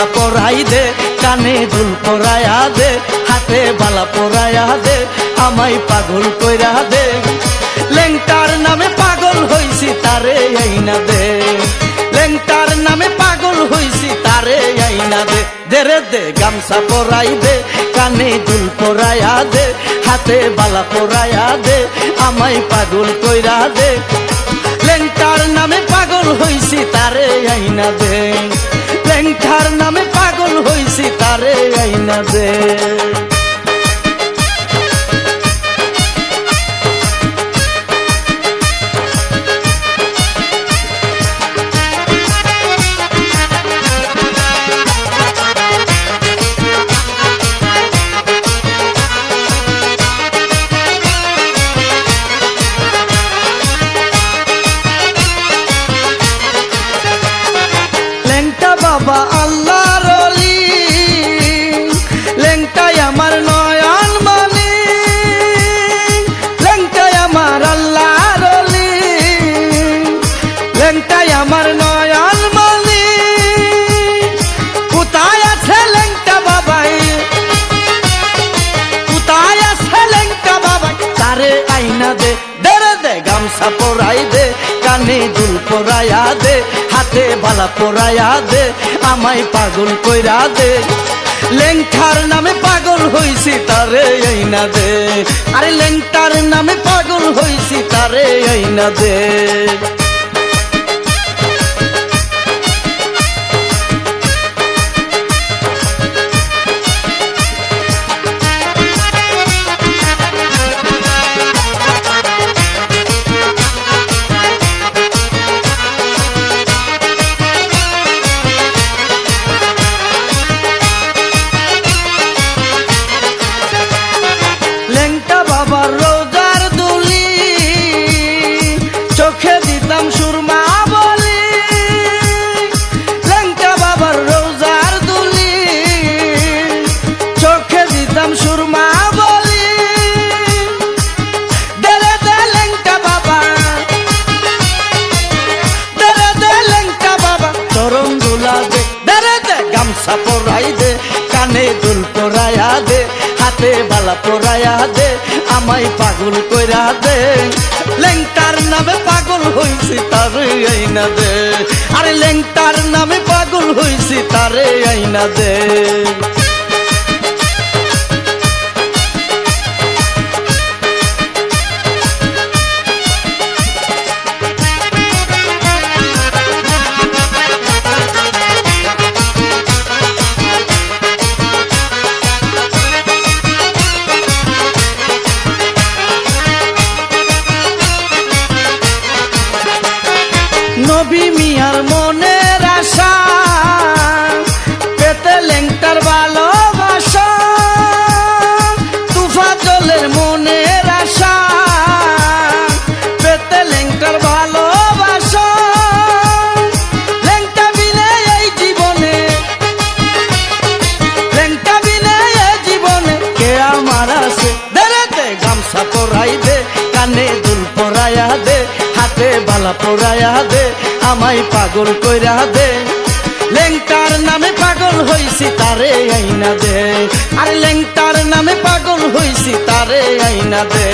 গামছা পরাই দে, কানে দুল পরায়া দে, হাতে বালা পরায়া দে, আমায় পাগল কইরা দে। লেংটার নামে পাগল হইছি তারে আইনা দে, লেংটার নামে পাগল হইছি তারে আইনা দে। দে রে দে গামছা পরাই দে, কানে দুল পরায়া দে, হাতে বালা পরায়া দে, আমায় পাগল কইরা দে। লেংটার নামে পাগল হইছি তারে আইনা দে, লেংটার নামে পাগল হইছি তারে আইনা দে। বাবা আল্লাহর ওলি, লেংটাই আমার নয়ন মনি, লেংটাই আমার আল্লাহর ওলি, লেংটাই আমার নয়ন মনি। কোথায় আছে লেংটা বাবাই, কোথায় আছে লেংটা বাবাই, তারে আইনা দে। দে রে দে গামছা পরাই দে, কানে দুল পরায়া দে, হাতে বালা পরায়া দে, আমায় পাগল কইরা দে। লেংটার নামে পাগল হইছি তারে আইনা দে, আরে লেংটার নামে পাগল হইছি তারে আইনা দে। লেংটা বাবার রোজার দুলি, চোখে দিতাম সুরমা বলি, লেংটা বাবার রোজার দুলি, চোখে দিতাম সুরমা বলি। দেরে দে লেংটা বাবা, দেরে দে লেংটা বাবা, চরণ দুলা দে। দেরে দে গামছা পরাই দে, কানে দুল পরায়া দে, হাতে বালা পরায়া দে, আমায় পাগল কইরা দে। লেংটার নামে পাগল হইছি তারে আইনা দে, আরে লেংটার নামে পাগল হইছি তারে আইনা দে। নবী মিয়ার মনের আশা, পেতে লেংটার ভালোবাসা, তুফাজলের মনের আশা, পেতে লেংটার ভালোবাসা। লেংটা বিনে এই জীবনে, লেংটা বিনে এই জীবনে কে আমার আছে। দে রে দে গামছা পরাই দে, কানে দুল পরায়া দে, হাতে বালা পরায়া দে, আমায় পাগল কইরা দে। লেংটার নামে পাগল হইছি তারে আইনা দে, আরে লেংটার নামে পাগল হইছি তারে আইনা দে।